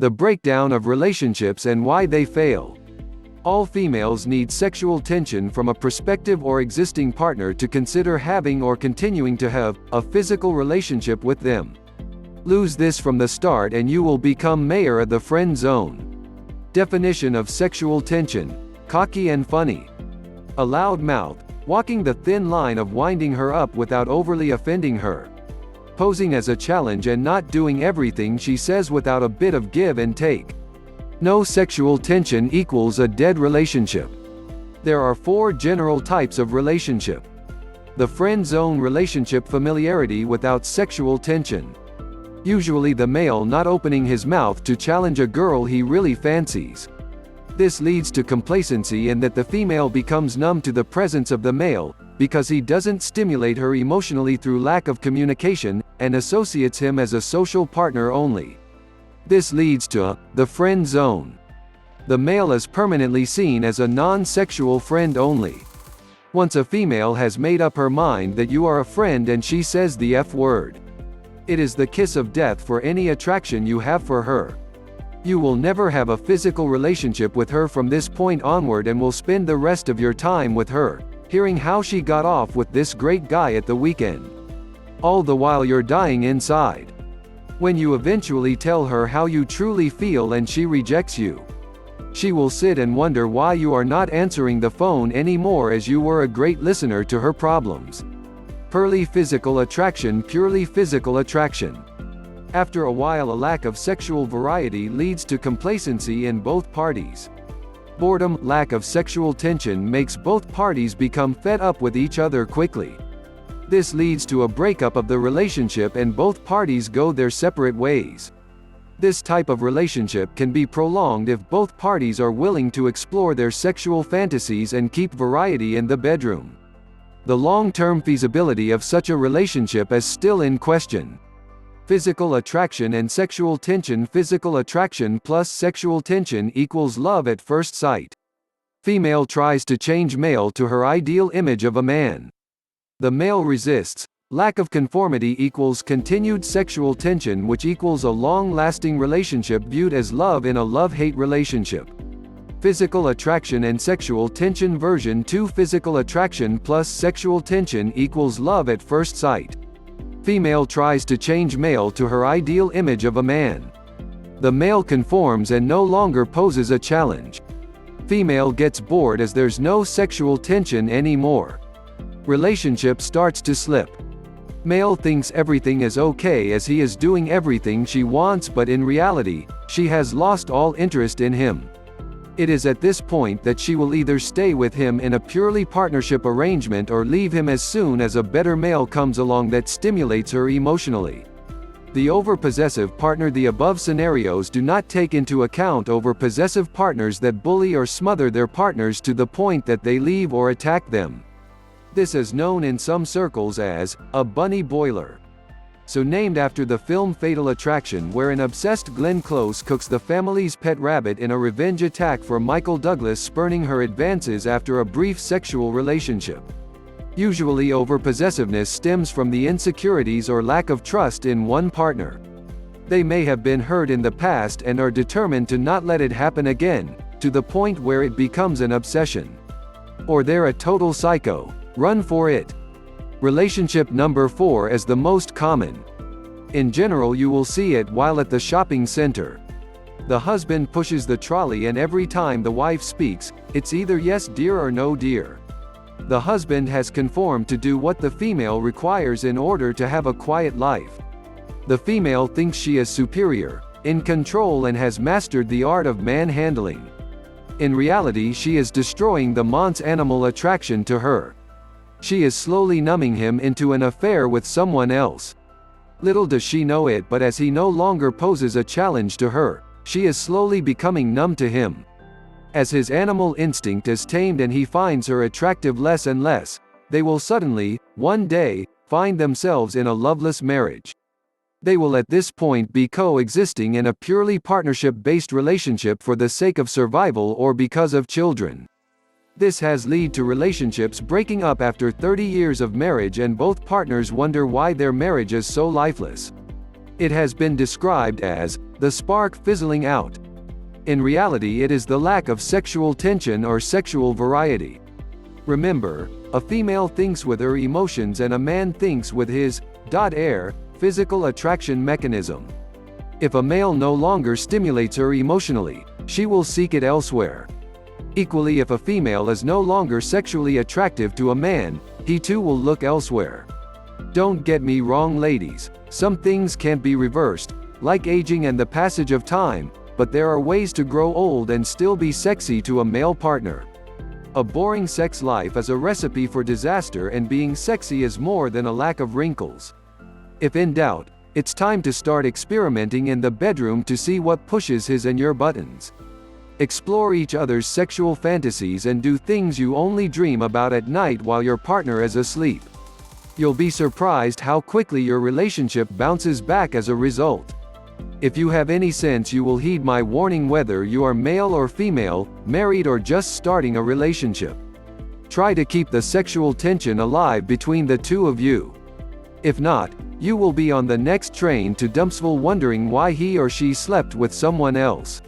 The breakdown of relationships and why they fail. All females need sexual tension from a prospective or existing partner to consider having or continuing to have a physical relationship with them. Lose this from the start and you will become mayor of the friend zone. Definition of sexual tension: cocky and funny. A loud mouth, walking the thin line of winding her up without overly offending her. Posing as a challenge and not doing everything she says without a bit of give and take. No sexual tension equals a dead relationship. There are 4 general types of relationship. The friend zone relationship: familiarity without sexual tension. Usually the male not opening his mouth to challenge a girl he really fancies. This leads to complacency and that the female becomes numb to the presence of the male, because he doesn't stimulate her emotionally through lack of communication, and associates him as a social partner only. This leads to the friend zone. The male is permanently seen as a non-sexual friend only. Once a female has made up her mind that you are a friend and she says the F word, it is the kiss of death for any attraction you have for her. You will never have a physical relationship with her from this point onward and will spend the rest of your time with her, hearing how she got off with this great guy at the weekend. All the while you're dying inside. When you eventually tell her how you truly feel and she rejects you, she will sit and wonder why you are not answering the phone anymore, as you were a great listener to her problems. Purely physical attraction. Purely physical attraction. After a while, a lack of sexual variety leads to complacency in both parties. Boredom. Lack of sexual tension makes both parties become fed up with each other quickly. This leads to a breakup of the relationship and both parties go their separate ways. This type of relationship can be prolonged if both parties are willing to explore their sexual fantasies and keep variety in the bedroom. The long-term feasibility of such a relationship is still in question. Physical attraction and sexual tension. Physical attraction plus sexual tension equals love at first sight. Female tries to change male to her ideal image of a man. The male resists. Lack of conformity equals continued sexual tension, which equals a long-lasting relationship viewed as love in a love-hate relationship. Physical attraction and sexual tension. Version 2. Physical attraction plus sexual tension equals love at first sight. Female tries to change male to her ideal image of a man. The male conforms and no longer poses a challenge. Female gets bored as there's no sexual tension anymore. Relationship starts to slip. Male thinks everything is okay as he is doing everything she wants, but in reality, she has lost all interest in him. It is at this point that she will either stay with him in a purely partnership arrangement or leave him as soon as a better male comes along that stimulates her emotionally. The overpossessive partner. The above scenarios do not take into account overpossessive partners that bully or smother their partners to the point that they leave or attack them. This is known in some circles as a bunny boiler. So named after the film Fatal Attraction, where an obsessed Glenn Close cooks the family's pet rabbit in a revenge attack for Michael Douglas spurning her advances after a brief sexual relationship. Usually overpossessiveness stems from the insecurities or lack of trust in one partner. They may have been hurt in the past and are determined to not let it happen again, to the point where it becomes an obsession. Or they're a total psycho. Run for it. Relationship number 4 is the most common. In general, you will see it while at the shopping center. The husband pushes the trolley and every time the wife speaks, it's either yes dear or no dear. The husband has conformed to do what the female requires in order to have a quiet life. The female thinks she is superior, in control, and has mastered the art of manhandling. In reality, she is destroying the man's animal attraction to her. She is slowly numbing him into an affair with someone else. Little does she know it, but as he no longer poses a challenge to her, she is slowly becoming numb to him. As his animal instinct is tamed and he finds her attractive less and less, they will suddenly, one day, find themselves in a loveless marriage. They will at this point be coexisting in a purely partnership-based relationship for the sake of survival or because of children. This has led to relationships breaking up after 30 years of marriage, and both partners wonder why their marriage is so lifeless. It has been described as the spark fizzling out. In reality, it is the lack of sexual tension or sexual variety. Remember, a female thinks with her emotions and a man thinks with his physical attraction mechanism. If a male no longer stimulates her emotionally, she will seek it elsewhere. Equally, if a female is no longer sexually attractive to a man, he too will look elsewhere. Don't get me wrong, ladies, some things can't be reversed, like aging and the passage of time, but there are ways to grow old and still be sexy to a male partner. A boring sex life is a recipe for disaster, and being sexy is more than a lack of wrinkles. If in doubt, it's time to start experimenting in the bedroom to see what pushes his and your buttons. Explore each other's sexual fantasies and do things you only dream about at night while your partner is asleep. You'll be surprised how quickly your relationship bounces back as a result. If you have any sense, you will heed my warning whether you are male or female, married or just starting a relationship. Try to keep the sexual tension alive between the two of you. If not, you will be on the next train to Dumpsville wondering why he or she slept with someone else.